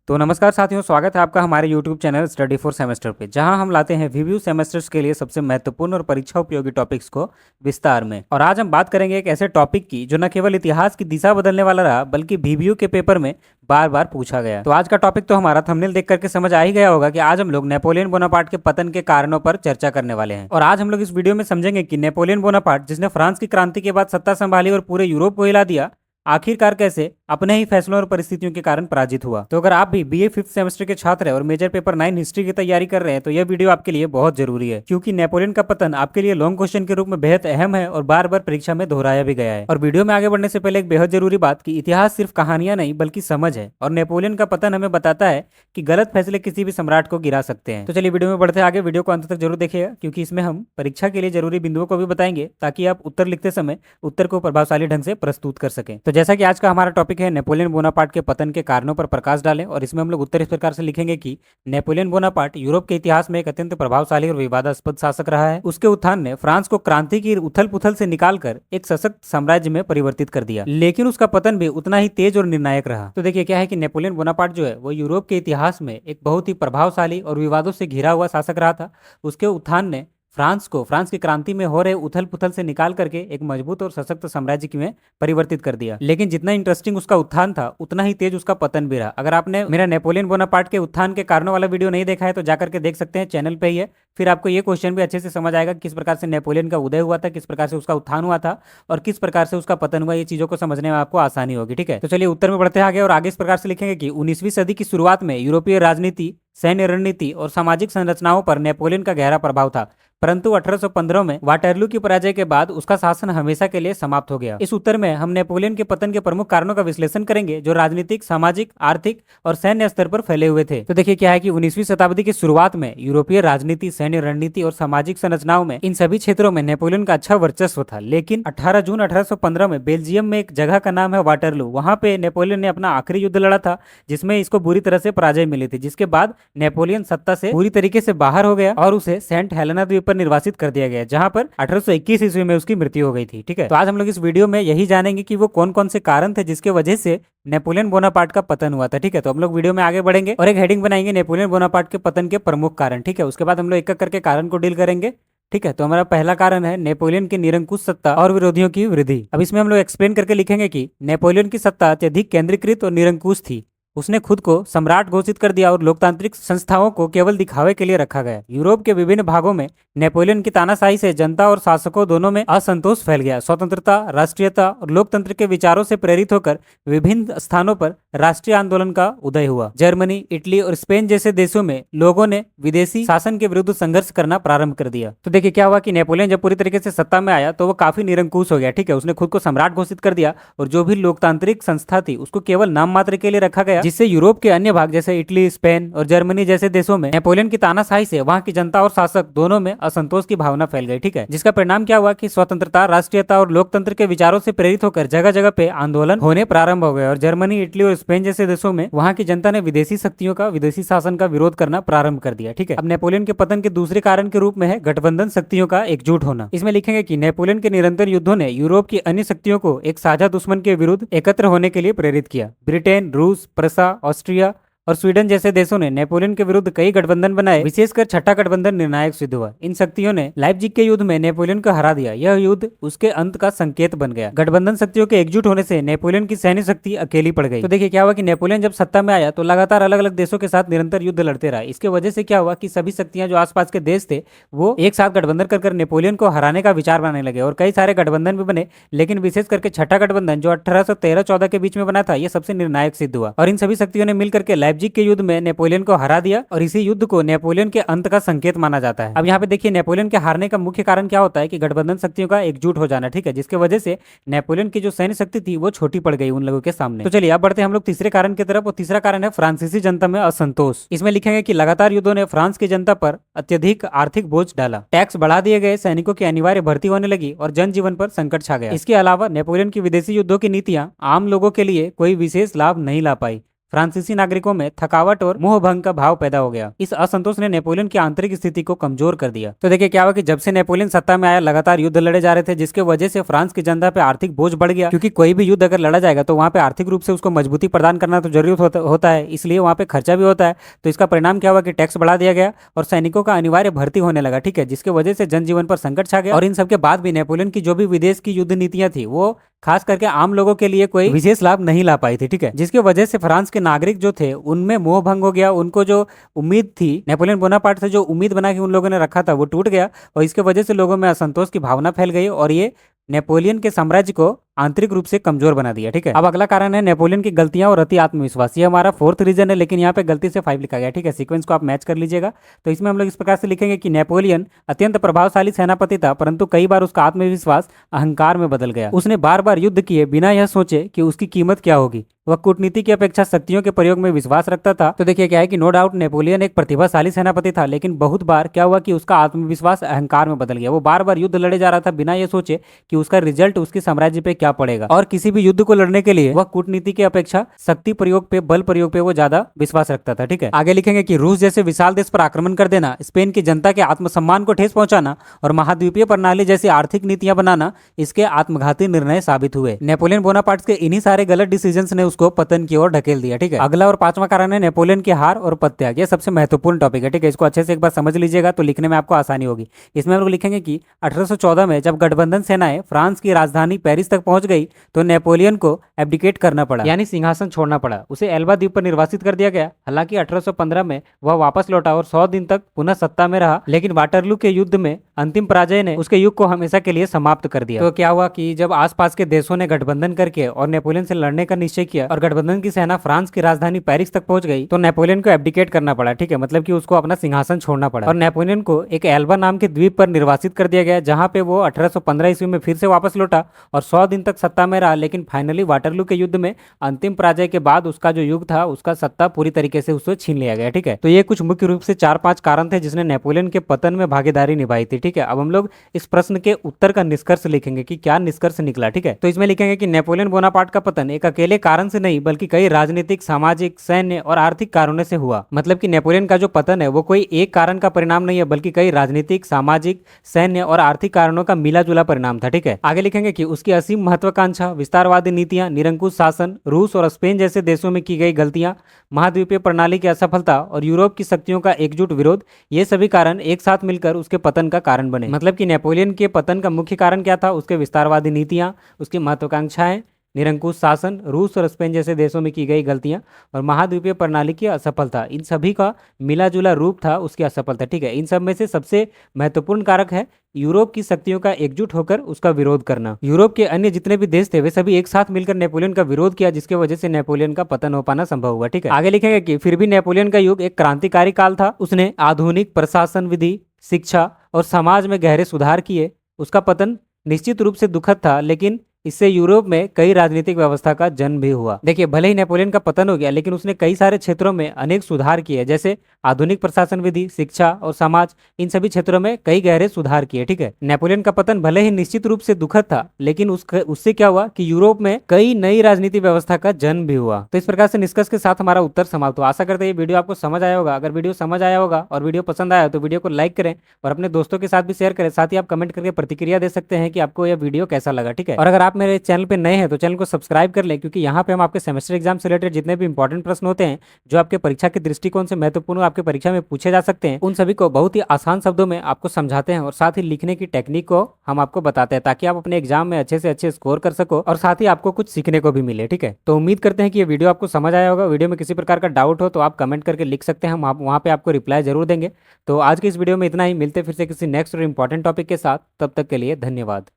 तो नमस्कार साथियों, स्वागत है आपका हमारे YouTube channel study for semester पे, जहां हम लाते हैं रिव्यू सेमेस्टर्स के लिए सबसे महत्वपूर्ण और परीक्षा उपयोगी टॉपिक्स को विस्तार में। और आज हम बात करेंगे एक ऐसे टॉपिक की जो न केवल इतिहास की दिशा बदलने वाला रहा, बल्कि VBU के पेपर में बार बार पूछा गया। तो आज का टॉपिक तो हमारा थंबनेल देख करके समझ आ ही गया होगा कि आज हम लोग नेपोलियन बोनापार्ट के पतन के कारणों पर चर्चा करने वाले हैं। और आज हम लोग इस वीडियो में समझेंगे कि नेपोलियन बोनापार्ट, जिसने फ्रांस की क्रांति के बाद सत्ता संभाली और पूरे यूरोप को हिला दिया, आखिरकार कैसे अपने ही फैसलों और परिस्थितियों के कारण पराजित हुआ। तो अगर आप भी BA 5th सेमेस्टर के छात्र हैं और मेजर पेपर 9 हिस्ट्री की तैयारी कर रहे हैं, तो यह वीडियो आपके लिए बहुत जरूरी है, क्योंकि नेपोलियन का पतन आपके लिए लॉन्ग क्वेश्चन के रूप में बेहद अहम है और बार बार परीक्षा में दोहराया भी गया है। और वीडियो में आगे बढ़ने से पहले एक बेहद जरूरी बात कि इतिहास सिर्फ कहानियां नहीं बल्कि समझ है, और नेपोलियन का पतन हमें बताता है कि गलत फैसले किसी भी सम्राट को गिरा सकते हैं। तो चलिए वीडियो में बढ़ते आगे, वीडियो को अंत तक जरूर देखिएगा, क्योंकि इसमें हम परीक्षा के लिए जरूरी बिंदुओं को भी बताएंगे, ताकि आप उत्तर लिखते समय उत्तर को प्रभावशाली ढंग से प्रस्तुत कर सकें। तो जैसा कि आज का हमारा टॉपिक है नेपोलियन बोनापार्ट के पतन के कारणों पर प्रकाश डालें, और इसमें हम लोग उत्तर इस प्रकार से लिखेंगे कि नेपोलियन बोनापार्ट यूरोप के इतिहास में एक अत्यंत प्रभावशाली और विवादास्पद शासक रहा है। उसके उत्थान ने फ्रांस को क्रांति की उथल पुथल से निकालकर एक सशक्त साम्राज्य में परिवर्तित कर दिया, लेकिन उसका पतन भी उतना ही तेज और निर्णायक रहा। तो देखिए क्या है कि नेपोलियन बोनापार्ट जो है वो यूरोप के इतिहास में एक बहुत ही प्रभावशाली और विवादों से घिरा हुआ शासक रहा था। उसके उत्थान ने फ्रांस की क्रांति में हो रहे उथल पुथल से निकाल करके एक मजबूत और सशक्त साम्राज्य में परिवर्तित कर दिया। लेकिन जितना इंटरेस्टिंग उसका उत्थान था, उतना ही तेज उसका पतन भी रहा। अगर आपने मेरा नेपोलियन बोनापार्ट के उत्थान के कारणों वाला वीडियो नहीं देखा है तो जाकर के देख सकते हैं, चैनल पे ही है। फिर आपको ये क्वेश्चन भी अच्छे से समझ आएगा किस प्रकार से नेपोलियन का उदय हुआ था, किस प्रकार से उसका उत्थान हुआ था और किस प्रकार से उसका पतन हुआ। ये चीजों को समझने में आपको आसानी होगी। ठीक है, तो चलिए उत्तर में बढ़ते आगे, और आगे इस प्रकार से लिखेंगे कि 19वीं सदी की शुरुआत में यूरोपीय राजनीति, सैन्य रणनीति और सामाजिक संरचनाओं पर नेपोलियन का गहरा प्रभाव था, परंतु 1815 में वाटरलू की पराजय के बाद उसका शासन हमेशा के लिए समाप्त हो गया। इस उत्तर में हम नेपोलियन के पतन के प्रमुख कारणों का विश्लेषण करेंगे, जो राजनीतिक, सामाजिक, आर्थिक और सैन्य स्तर पर फैले हुए थे। तो देखिए क्या है कि 19वीं शताब्दी की शुरुआत में यूरोपीय राजनीति, सैन्य रणनीति और सामाजिक संरचनाओं में इन सभी क्षेत्रों में नेपोलियन का अच्छा वर्चस्व था। लेकिन 18 जून 1815 में बेल्जियम में एक जगह का नाम है वाटरलू, वहां पे नेपोलियन ने अपना आखिरी युद्ध लड़ा था, जिसमें इसको बुरी तरह से पराजय मिली थी, जिसके बाद नेपोलियन सत्ता से पूरी तरीके से बाहर हो गया और उसे सेंट हेलेना द्वीप पर निर्वासित कर दिया गया, जहां पर 1821 ईस्वी में उसकी मृत्यु हो गई थी। ठीक है, तो आज हम लोग इस वीडियो में यही जानेंगे कि वो कौन कौन से कारण थे जिसके वजह से नेपोलियन बोनापार्ट का पतन हुआ था। ठीक है, तो हम लोग वीडियो में आगे बढ़ेंगे और एक हेडिंग बनाएंगे नेपोलियन बोनापार्ट के पतन के प्रमुख कारण। ठीक है, उसके बाद हम लोग एक एक करके कारण को डील करेंगे। ठीक है, तो हमारा पहला कारण है नेपोलियन की निरंकुश सत्ता और विरोधियों की वृद्धि। अब इसमें हम लोग एक्सप्लेन करके लिखेंगे कि नेपोलियन की सत्ता अत्यधिक केंद्रीकृत और निरंकुश थी। उसने खुद को सम्राट घोषित कर दिया और लोकतांत्रिक संस्थाओं को केवल दिखावे के लिए रखा गया। यूरोप के विभिन्न भागों में नेपोलियन की तानाशाही से जनता और शासकों दोनों में असंतोष फैल गया। स्वतंत्रता, राष्ट्रीयता और लोकतंत्र के विचारों से प्रेरित होकर विभिन्न स्थानों पर राष्ट्रीय आंदोलन का उदय हुआ। जर्मनी, इटली और स्पेन जैसे देशों में लोगों ने विदेशी शासन के विरुद्ध संघर्ष करना प्रारंभ कर दिया। तो देखिए क्या हुआ कि नेपोलियन जब पूरी तरीके से सत्ता में आया तो वो काफी निरंकुश हो गया। ठीक है, उसने खुद को सम्राट घोषित कर दिया और जो भी लोकतांत्रिक संस्था थी उसको केवल नाम मात्र के लिए रखा गया, जिससे यूरोप के अन्य भाग जैसे इटली, स्पेन और जर्मनी जैसे देशों में नेपोलियन की तानाशाही से वहां की जनता और शासक दोनों में असंतोष की भावना फैल गई। ठीक है, जिसका परिणाम क्या हुआ कि स्वतंत्रता, राष्ट्रीयता और लोकतंत्र के विचारों से प्रेरित होकर जगह जगह पे आंदोलन होने प्रारंभ हो गए और जर्मनी, इटली और स्पेन जैसे देशों में वहां की जनता ने विदेशी शक्तियों का, विदेशी शासन का विरोध करना प्रारंभ कर दिया। ठीक है, अब नेपोलियन के पतन के दूसरे कारण के रूप में है गठबंधन शक्तियों का एकजुट होना। इसमें लिखेंगे कि नेपोलियन के निरंतर युद्धों ने यूरोप की अन्य शक्तियों को एक साझा दुश्मन के विरुद्ध एकत्र होने के लिए प्रेरित किया। ब्रिटेन, रूस, प्रसा, ऑस्ट्रिया और स्वीडन जैसे देशों ने नेपोलियन के विरुद्ध कई गठबंधन बनाए। विशेषकर छठा गठबंधन निर्णायक सिद्ध हुआ। इन शक्तियों ने लाइप्जिग के युद्ध में नेपोलियन को हरा दिया। यह युद्ध उसके अंत का संकेत बन गया। गठबंधन शक्तियों के एकजुट होने से नेपोलियन की सैन्य शक्ति अकेली पड़ गई। तो देखिए क्या हुआ कि नेपोलियन जब सत्ता में आया तो लगातार अलग अलग देशों के साथ निरंतर युद्ध लड़ते रहा। इसके वजह से क्या हुआ कि सभी शक्तियां जो आसपास के देश थे वो एक साथ गठबंधन कर नेपोलियन को हराने का विचार बनाने लगे और कई सारे गठबंधन भी बने। लेकिन विशेष करके छठा गठबंधन जो 1813-14 के बीच में बना था, यह सबसे निर्णायक सिद्ध हुआ और इन सभी शक्तियों ने मिलकर के लाइप्जिग के युद्ध में नेपोलियन को हरा दिया और इसी युद्ध को नेपोलियन के अंत का संकेत माना जाता है। अब यहाँ पे देखिए नेपोलियन के हारने का मुख्य कारण क्या होता है कि गठबंधन शक्तियों का एकजुट हो जाना। ठीक है, जिसके वजह से नेपोलियन की जो सैन्य शक्ति थी वो छोटी पड़ गई उन लोगों के सामने। तो चलिए अब बढ़ते हैं हम लोग तीसरे कारण की तरफ, और तीसरा कारण है फ्रांसीसी जनता में असंतोष। इसमें लिखेंगे कि लगातार युद्धों ने फ्रांस की जनता पर अत्यधिक आर्थिक बोझ डाला। टैक्स बढ़ा दिए गए, सैनिकों की अनिवार्य भर्ती होने लगी और जनजीवन पर संकट छा गया। इसके अलावा नेपोलियन की विदेशी युद्धों की नीतियां आम लोगों के लिए कोई विशेष लाभ नहीं ला पाई। फ्रांसीसी नागरिकों में थकावट और मोह भंग का भाव पैदा हो गया। इस असंतोष ने नेपोलियन की आंतरिक स्थिति को कमजोर कर दिया। तो देखिए क्या हुआ कि जब से नेपोलियन सत्ता में आया लगातार युद्ध लड़े जा रहे थे, जिसके वजह से फ्रांस की जनता पे आर्थिक बोझ बढ़ गया, क्योंकि कोई भी युद्ध अगर लड़ा जाएगा तो वहां पे आर्थिक रूप से उसको मजबूती प्रदान करना तो जरूरी होता है, इसलिए वहां पे खर्चा भी होता है। तो इसका परिणाम क्या हुआ कि टैक्स बढ़ा दिया गया और सैनिकों का अनिवार्य भर्ती होने लगा, ठीक है, जिसकी वजह से जनजीवन पर संकट छा गया। और इन सबके बाद भी नेपोलियन की जो भी विदेश की युद्ध नीतियां थी वो खास करके आम लोगों के लिए कोई विशेष लाभ नहीं ला पाई थी, ठीक है, जिसकी वजह से फ्रांस के नागरिक जो थे उनमें मोह भंग हो गया। उनको जो उम्मीद थी नेपोलियन बोनापार्ट से, जो उम्मीद बना के उन लोगों ने रखा था, वो टूट गया और इसके वजह से लोगों में असंतोष की भावना फैल गई और ये नेपोलियन के साम्राज्य को आंतरिक रूप से कमजोर बना दिया, ठीक है। अब अगला कारण है नेपोलियन की गलतियां और अति आत्मविश्वास। ये हमारा फोर्थ रीजन है, लेकिन यहाँ पे गलती से 5 लिखा गया, ठीक है। सीक्वेंस को आप मैच कर लीजिएगा। तो इसमें हम लोग इस प्रकार से लिखेंगे कि नेपोलियन अत्यंत प्रभावशाली सेनापति था, परंतु कई बार उसका आत्मविश्वास अहंकार में बदल गया। उसने बार बार युद्ध किए बिना यह सोचे कि उसकी कीमत क्या होगी। वह कूटनीति की अपेक्षा शक्तियों के प्रयोग में विश्वास रखता था। तो देखिए क्या है कि नो डाउट नेपोलियन एक प्रतिभाशाली सेनापति था, लेकिन बहुत बार क्या हुआ कि उसका आत्मविश्वास अहंकार में बदल गया। वो बार बार युद्ध लड़े जा रहा था बिना ये सोचे कि उसका रिजल्ट उसके साम्राज्य पे क्या पड़ेगा, और किसी भी युद्ध को लड़ने के लिए वह कूटनीति की अपेक्षा शक्ति प्रयोग पे, बल प्रयोग पे वो ज्यादा विश्वास रखता था, ठीक है। आगे लिखेंगे कि रूस जैसे विशाल देश पर आक्रमण कर देना, स्पेन की जनता के आत्मसम्मान को ठेस पहुंचाना और महाद्वीपीय प्रणाली जैसी आर्थिक नीतियां बनाना इसके आत्मघाती निर्णय साबित हुए। नेपोलियन बोनापार्ट के इन्हीं सारे गलत डिसीजंस ने उसको पतन की ओर ढकेल दिया, ठीक है। अगला और 5वां कारण है नेपोलियन की हार और पदत्याग। ये सबसे महत्वपूर्ण टॉपिक है, ठीक है। इसको अच्छे से एक बार समझ लीजिएगा तो लिखने में आपको आसानी होगी। इसमें हम लोग लिखेंगे कि 1814 में जब गठबंधन सेनाएं फ्रांस की राजधानी पेरिस तक पहुंच गई तो नेपोलियन को एब्डिकेट करना पड़ा, यानी सिंहासन छोड़ना पड़ा। उसे एल्बा द्वीप पर निर्वासित कर दिया गया। हालांकि 1815 में वह वापस लौटा और 100 दिन तक पुनः सत्ता में रहा, लेकिन वाटरलू के युद्ध में अंतिम पराजय ने उसके युग को हमेशा के लिए समाप्त कर दिया। तो क्या हुआ कि जब आसपास के देशों ने गठबंधन करके और नेपोलियन से लड़ने का निश्चय किया और गठबंधन की सेना फ्रांस की राजधानी पेरिस तक पहुंच गई तो नेपोलियन को एब्डिकेट करना पड़ा, ठीक है, मतलब कि उसको अपना सिंहासन छोड़ना पड़ा। और नेपोलियन को एक एल्बा नाम के द्वीप पर निर्वासित कर दिया गया, जहां पे वो 1815 ईस्वी में फिर से वापस लौटा और 100 दिन तक सत्ता में रहा। लेकिन फाइनली वाटरलू के युद्ध में अंतिम पराजय के बाद उसका जो युग था, उसका सत्ता पूरी तरीके से उससे छीन लिया गया, ठीक है। तो ये कुछ मुख्य रूप से 4-5 कारण थे जिसने नेपोलियन के पतन में भागीदारी निभाई थी, ठीक है। अब हम लोग इस प्रश्न के उत्तर का निष्कर्ष लिखेंगे कि क्या निष्कर्ष निकला, ठीक है। तो इसमें लिखेंगे कि नेपोलियन बोनापार्ट का पतन एक अकेले कारण से नहीं बल्कि कई राजनीतिक, सामाजिक, सैन्य और आर्थिक कारणों से हुआ। मतलब कि नेपोलियन का जो पतन है वो कोई एक कारण का परिणाम नहीं है, बल्कि कई राजनीतिक, सामाजिक, सैन्य और आर्थिक कारणों का मिला जुला परिणाम था, ठीक है। आगे लिखेंगे कि उसकी असीम महत्वाकांक्षा, विस्तारवादी नीतियां, निरंकुश शासन, रूस और स्पेन जैसे देशों में की गई गलतियां, महाद्वीपीय प्रणाली की असफलता और यूरोप की शक्तियों का एकजुट विरोध, ये सभी कारण एक साथ मिलकर उसके पतन का कारण बने। मतलब कि नेपोलियन के पतन का मुख्य कारण क्या था? उसके विस्तारवादी नीतियां, उसकी महत्वाकांक्षाएं, निरंकुश शासन, रूस और स्पेन जैसे देशों में की गई गलतियां और महाद्वीपीय प्रणाली की असफलता, इन सभी का मिला जुला रूप था उसकी असफलता, ठीक है। इन सब में से सबसे महत्वपूर्ण कारक है यूरोप की शक्तियों का एकजुट होकर उसका विरोध करना। यूरोप के अन्य जितने भी देश थे वे सभी एक साथ मिलकर नेपोलियन का विरोध किया, जिसकी वजह से नेपोलियन का पतन हो पाना संभव हुआ, ठीक है। आगे लिखेंगे कि फिर भी नेपोलियन का युग एक क्रांतिकारी काल था। उसने आधुनिक प्रशासन विधि, शिक्षा और समाज में गहरे सुधार किए। उसका पतन निश्चित रूप से दुखद था, लेकिन इससे यूरोप में कई राजनीतिक व्यवस्था का जन्म भी हुआ। देखिए, भले ही नेपोलियन का पतन हो गया, लेकिन उसने कई सारे क्षेत्रों में अनेक सुधार किए, जैसे आधुनिक प्रशासन विधि, शिक्षा और समाज, इन सभी क्षेत्रों में कई गहरे सुधार किए, ठीक है। नेपोलियन का पतन भले ही निश्चित रूप से दुखद था, लेकिन उससे क्या हुआ कि यूरोप में कई नई राजनीतिक व्यवस्था का जन्म भी हुआ। तो इस प्रकार से निष्कर्ष के साथ हमारा उत्तर समाप्त हुआ। आशा करते हैं ये वीडियो आपको समझ आया होगा। अगर वीडियो समझ आया होगा और वीडियो पसंद आया तो वीडियो को लाइक करें और अपने दोस्तों के साथ भी शेयर करें। साथ ही आप कमेंट करके प्रतिक्रिया दे सकते हैं कि आपको यह वीडियो कैसा लगा, ठीक है। और अगर आप मेरे चैनल पे नए हैं तो चैनल को सब्सक्राइब कर लें, क्योंकि यहाँ पे हम आपके सेमेस्टर एग्जाम से रिलेटेड जितने भी इंपॉर्टेंट प्रश्न होते हैं जो आपके परीक्षा के दृष्टिकोण से महत्वपूर्ण आपके परीक्षा में पूछे जा सकते हैं, उन सभी को बहुत ही आसान शब्दों में आपको समझाते हैं और साथ ही लिखने की टेक्निक को हम आपको बताते हैं, ताकि आप अपने एग्जाम में अच्छे से अच्छे स्कोर कर सको और साथ ही आपको कुछ सीखने को भी मिले, ठीक है। तो उम्मीद करते हैं कि ये वीडियो आपको समझ आया होगा। वीडियो में किसी प्रकार का डाउट हो तो आप कमेंट करके लिख सकते हैं, हम वहाँ पे आपको रिप्लाई जरूर देंगे। तो आज की इस वीडियो में इतना ही। मिलते फिर से किसी नेक्स्ट और इंपॉर्टेंट टॉपिक के साथ, तब तक के लिए धन्यवाद।